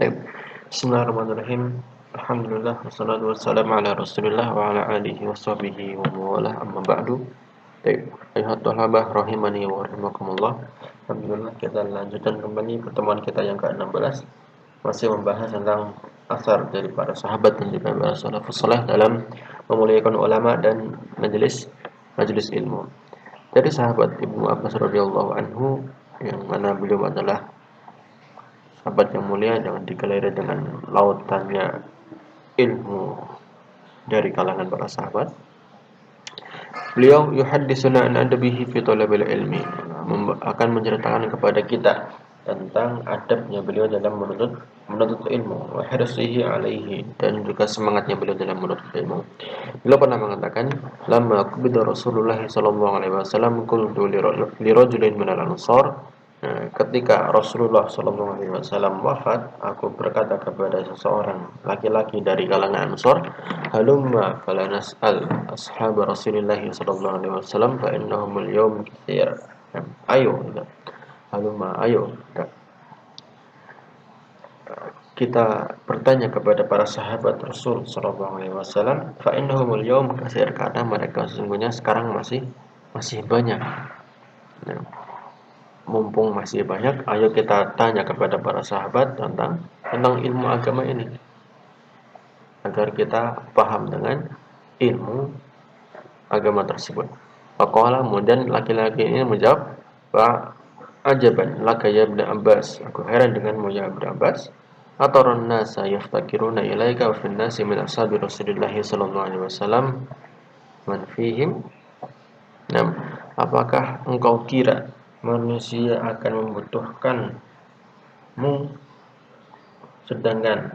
Baik. Bismillahirrahmanirrahim. Alhamdulillah wassalatu wassalamu ala Rasulillah wa ala alihi washabihi wa mawalah amma ba'du. Baik, ayuhat thalabah rahimani wa rahimakumullah. Alhamdulillah kita lanjutkan kembali pertemuan kita yang ke-16, masih membahas tentang asar dari para sahabat dan juga para salafus saleh dalam memuliakan ulama dan majelis ilmu. Dari sahabat Ibnu Abbas radhiyallahu anhu, yang mana beliau adalah sahabat yang mulia, jangan dikeliri dengan lautannya ilmu dari kalangan para sahabat. Beliau yuhaddisuna an adabihi fi talabil ilmi, akan menceritakan kepada kita tentang adabnya beliau dalam menuntut ilmu, wa hirsihi alaihi, dan juga semangatnya beliau dalam menuntut ilmu. Beliau pernah mengatakan, "Lamma qubida Rasulullah sallallahu alaihi wasallam qultu li rajulin minal ansar." Nah, ketika Rasulullah sallallahu alaihi wasallam wafat, aku berkata kepada seseorang laki-laki dari kalangan Ansar, "Halumma fala nas'al ashab Rasulillah sallallahu alaihi wasallam fa innahum al-yawm katsir." Ayo, halumma, ayo. Kita bertanya kepada para sahabat Rasul sallallahu alaihi wasallam, fa innahum al-yawm katsir, karena mereka sesungguhnya sekarang masih banyak. Nah, mumpung masih banyak, ayo kita tanya kepada para sahabat tentang ilmu agama ini, agar kita paham dengan ilmu agama tersebut. Faqala, kemudian laki-laki ini menjawab, "Fa ajaban laka ya Ibnu Abbas, aku heran denganmu ya Ibnu Abbas. Ataran nasa yaftakiruna ilaika wa fin nasi min ashabi Rasulillah sallallahu alaihi wasallam man fihim." Nah, apakah engkau kira manusia akan membutuhkanmu, sedangkan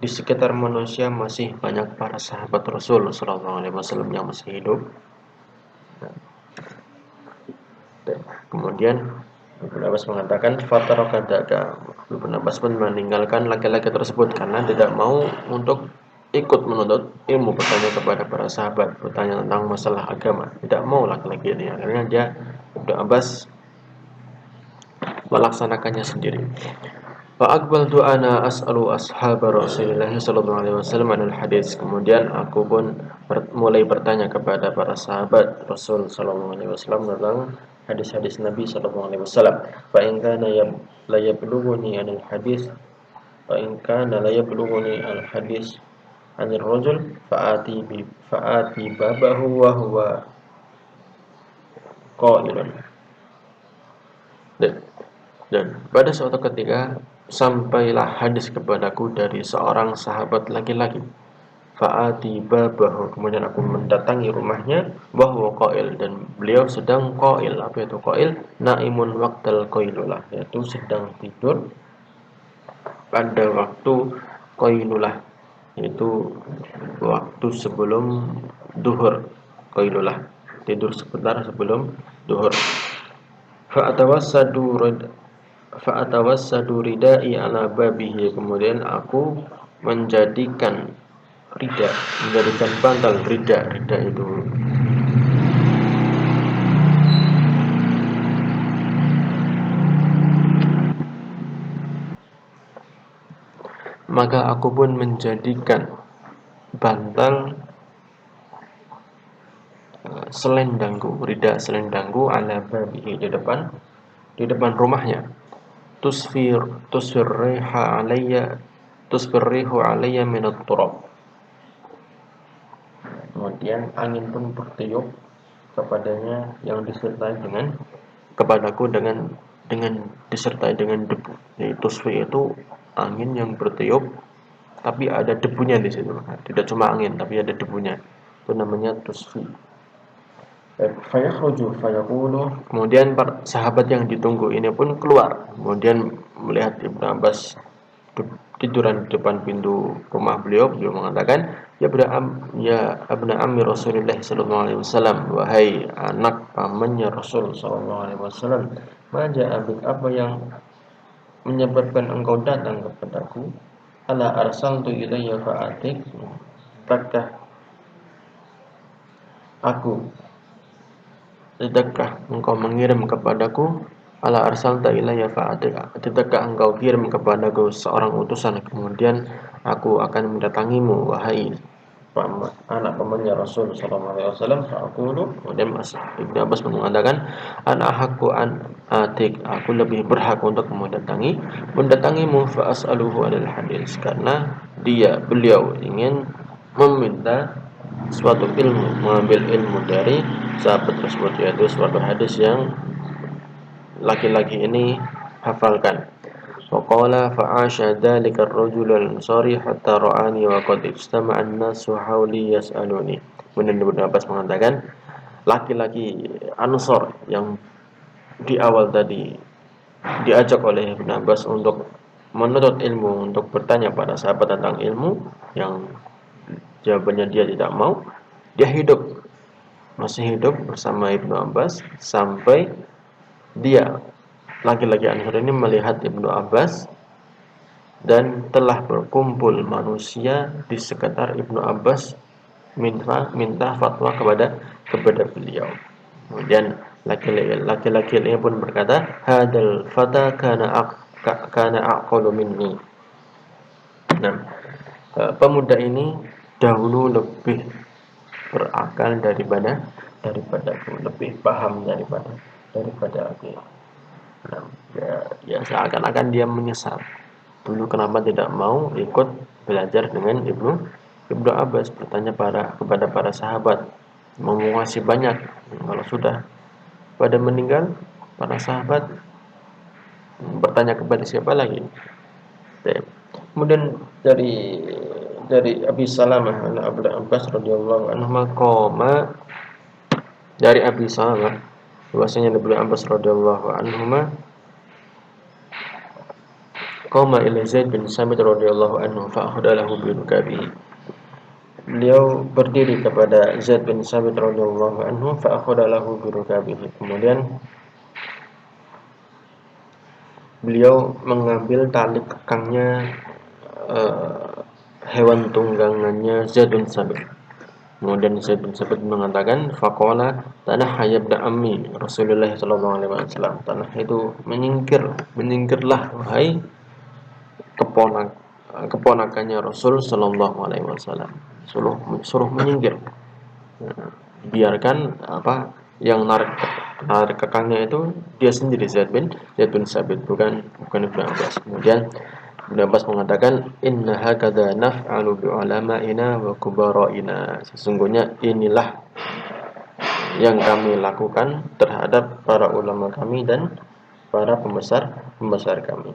di sekitar manusia masih banyak para sahabat Rasul sallallahu alaihi wasallam yang masih hidup? Kemudian Ibnu Abbas mengatakan, "Fataraka daka." Ibnu Abbas pun meninggalkan laki-laki tersebut karena tidak mau untuk ikut menuntut ilmu, bertanya kepada para sahabat, bertanya tentang masalah agama. Tidak mau laki-laki ini. Akhirnya Ibnu Abbas melaksanakannya sendiri. Fa aqbaltu ana as'alu ashabar Rasulillah sallallahu alaihi wasallam anil hadis. Kemudian aku pun mulai bertanya kepada para sahabat Rasul sallallahu alaihi wasallam tentang hadis-hadis Nabi sallallahu alaihi wasallam. Fa in kana la yablughuni anil hadis, fa in kana la yablughuni al hadis anil rajul fa'ati babahu wa huwa qailun. Dan pada suatu ketika sampailah hadis kepadaku dari seorang sahabat laki-laki. Fa'ati babahu, kemudian aku mendatangi rumahnya, wahwa qail, dan beliau sedang qail. Apa itu qail? Naimun waqtal qailulah, yaitu sedang tidur pada waktu qailulah, yaitu waktu sebelum duhur. Qailulah, tidur sebentar sebelum duhur. Fa'atawassadu ridai ala babihi, kemudian aku menjadikan bantal rida itu, maka aku pun menjadikan bantal selendangku, rida selendangku ala babihi, di depan rumahnya. Tusfirrihu alayya minat turab. Kemudian angin pun bertiup kepadanya, yang disertai kepadaku dengan disertai dengan debu. Jadi tusfi itu angin yang bertiup tapi ada debunya di situ. Tidak cuma angin tapi ada debunya. Itu namanya tusfi. Fayakhruju fayaqulu, kemudian sahabat yang ditunggu ini pun keluar, kemudian melihat Ibnu Abbas tiduran di depan pintu rumah beliau. Beliau mengatakan, ya abna ammi Rasulullah sallallahu alaihi wasallam, wahai anak pamannya Rasul sallallahu alaihi wasallam, maja abik, apa yang menyebabkan engkau datang kepadaku? Ala arsaltu ilayya fa'atik, tidakkah engkau mengirim kepadaku ala arsalta ilayya fa'atika, ketika engkau kirim kepadaku seorang utusan, kemudian aku akan mendatangimu, wahai anak pamannya Rasul sallallahu alaihi wasallam. Fa'aqulu, kemudian Ibnu Abbas mengatakan, ana haqqu an atik, aku lebih berhak untuk mendatangimu, fa as'aluhu anil hadis, karena beliau ingin meminta suatu ilmu, mengambil ilmu dari sahabat tersebut, yaitu suatu hadis yang laki-laki ini hafalkan. Waqala fa'asha dzalika ar-rajul al-ansari hatta ra'ani wa qad ijtama'a an-nasu hawli yas'aluni. Kemudian Ibnu Abbas mengatakan, laki-laki Ansor yang di awal tadi diajak oleh Ibnu Abbas untuk menuntut ilmu, untuk bertanya pada sahabat tentang ilmu, yang jawabannya dia tidak mau, dia masih hidup bersama Ibnu Abbas sampai dia, laki-laki Ansor ini, melihat Ibnu Abbas dan telah berkumpul manusia di sekitar Ibnu Abbas minta fatwa kepada beliau. Kemudian laki-laki ini pun berkata, hadal fata kana aqalu minni. Nah, pemuda ini dahulu lebih berakal daripadaku, lebih paham daripada aku. Nah, ya seakan-akan dia menyesal dulu kenapa tidak mau ikut belajar dengan Ibnu Abbas, bertanya kepada para sahabat, memuasai banyak. Kalau sudah pada meninggal para sahabat, bertanya kepada siapa lagi? Kemudian dari Abi Salamah an Abdul Abbas radhiyallahu anhu qoma, dari Abi Salamah bahwasanya Ibnu Abbas radhiyallahu anhu qama ila Zaid bin Sabit radhiyallahu anhu fa akhadalahu bi rukabihi. Beliau berdiri kepada Zaid bin Sabit radhiyallahu anhu fa akhadalahu bi rukabihi. Kemudian beliau mengambil tali kekangnya hewan tunggangannya Zaid bin Sabit. Kemudian Zaid bin Sabit mengatakan, faqala tanah yabda ammi Rasulullah sallallahu alaihi wasallam. Tanah itu menyingkirlah wahai keponakannya Rasul sallallahu alaihi wasallam. Suruh menyingkir. Biarkan yang narik kekangnya itu dia sendiri, Zaid bin Sabit, bukan Ibnu Abbas. Kemudian Ibnu Abbas mengatakan, inna hakadha naf'alu bi ulama'ina wa kubara'ina. Sesungguhnya inilah yang kami lakukan terhadap para ulama kami dan para pembesar kami.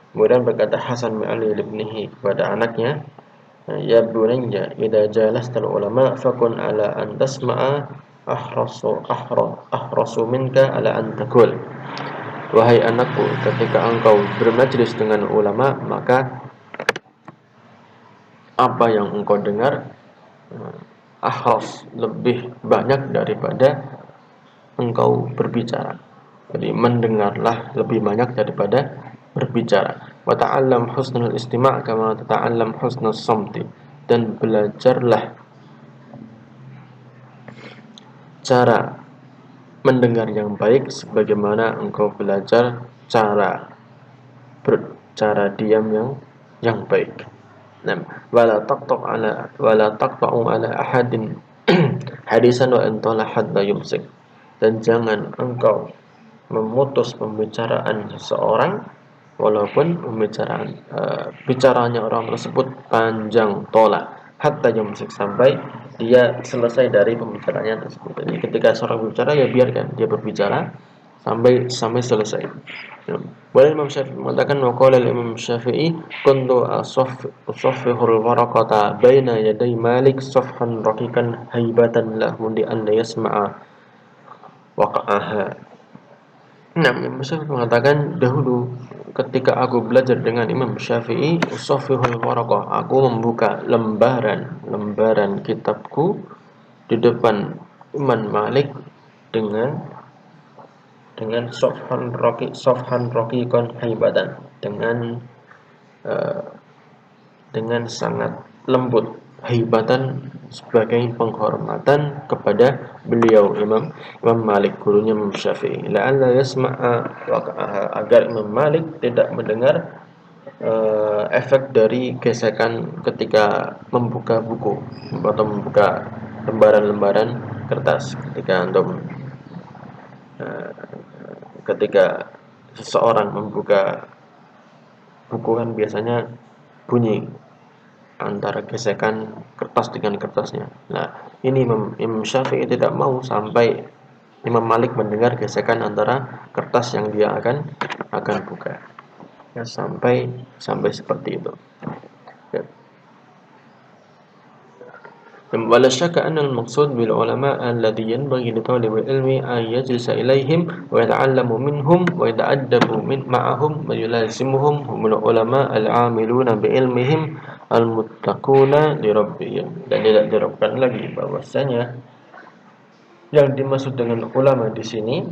Kemudian berkata Hasan bin Ali ibnihi kepada anaknya, ya bunayya idza jalastal ulama fakun ala an tasma'a ahrasu minka ala an taqul. Wahai anakku, ketika engkau bermajlis dengan ulama, maka apa yang engkau dengar ahras, lebih banyak daripada engkau berbicara. Jadi mendengarlah lebih banyak daripada berbicara. Wa ta'allam husnul istima' kama tata'allam husnus samti. Dan belajarlah cara mendengar yang baik sebagaimana engkau belajar cara diam yang baik. Nah, wala taqta'u ala ahadin hadisan wa antala hatta yumsik. Dan jangan engkau memutus pembicaraan seseorang walaupun bicaranya orang tersebut panjang tolak, hatta yumsik, sampai dia selesai dari pembicaraannya tersebut. Jadi ketika seorang berbicara, ya biarkan dia berbicara sampai selesai. Boleh Imam Syafi'i mengatakan, waqala Imam Syafi'i kuntu usaffihul waraqata baina yaday Malik safhan raqiqan haibatan lahu li an yasma'a waqa'aha. Nah, Imam Syafi'i mengatakan, dahulu ketika aku belajar dengan Imam Syafi'i, usaffihul waraqah, aku membuka lembaran kitabku di depan Imam Malik dengan sofhan raqiqan haibatan, dengan sangat lembut, haibatan, sebagai penghormatan kepada beliau Imam Malik, gurunya Imam Syafi'i. La'alla yasma'a, agar Imam Malik tidak mendengar efek dari gesekan ketika membuka buku atau membuka lembaran-lembaran kertas. Eh, Ketika seseorang membuka buku kan biasanya bunyi antara gesekan kertas dengan kertasnya. Nah, ini Imam Syafi'i tidak mau sampai Imam Malik mendengar gesekan antara kertas yang dia akan buka. Ya, sampai seperti itu. Ya. ولا شك أن المقصود بالعلماء الذي ينبغي لطالب العلم أن يجلس إليهم ويتعلم منهم ويتأدب معهم ويلازمهم هم العلماء العاملون بعلمهم المتقون لربهم. Dan tidak diragukan lagi bahwasanya yang dimaksud dengan ulama di sini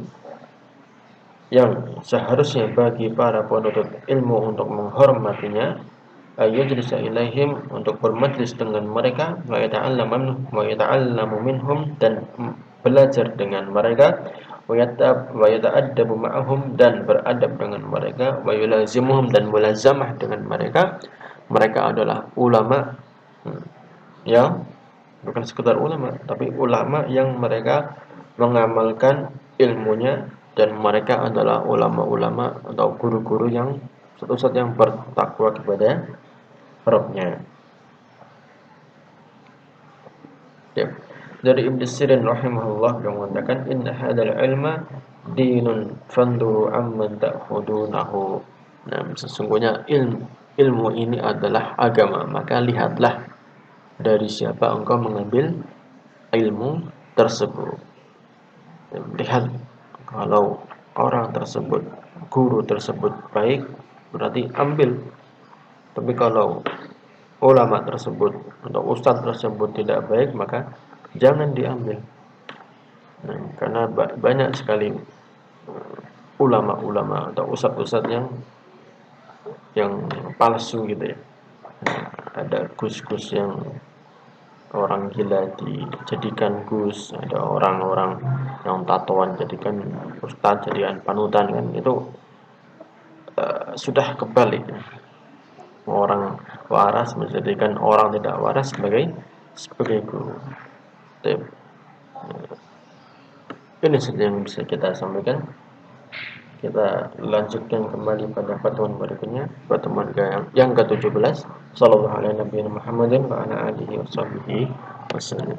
yang seharusnya bagi para penuntut ilmu untuk menghormatinya, yajlisa ilaihim, untuk bermajlis dengan mereka, wa yata'allamu minhum, dan belajar dengan mereka, wa yata'addabu ma'ahum, dan beradab dengan mereka, wa yulazimuhum, dan mulazamah dengan mereka. Mereka adalah ulama yang bukan sekedar ulama, tapi ulama yang mereka mengamalkan ilmunya, dan mereka adalah ulama-ulama atau guru-guru yang satu-satu yang bertakwa kepada Rabbnya. Ya. Dari Ibnu Sirin rahimahullah yang mengatakan, inna hadzal ilma dinun fanduru amman ta'khudunahu. Nah, sesungguhnya ilmu ini adalah agama, maka lihatlah dari siapa engkau mengambil ilmu tersebut. Lihat, kalau orang tersebut, guru tersebut baik, berarti ambil. Tapi kalau ulama tersebut atau ustadz tersebut tidak baik, maka jangan diambil. Nah, karena banyak sekali ulama-ulama atau ustadz-ustadz yang palsu gitu ya. Ada gus-gus yang orang gila dijadikan gus, ada orang-orang yang tatoan jadikan ustadz, jadikan panutan, kan itu sudah kebalik. Orang waras menjadikan orang tidak waras sebagai guru. Ini saja yang bisa kita sampaikan. Kita lanjutkan kembali pada pertemuan berikutnya, pertemuan yang ke-17. Sallallahu alaihi Muhammadin wa ala alihi wasallam.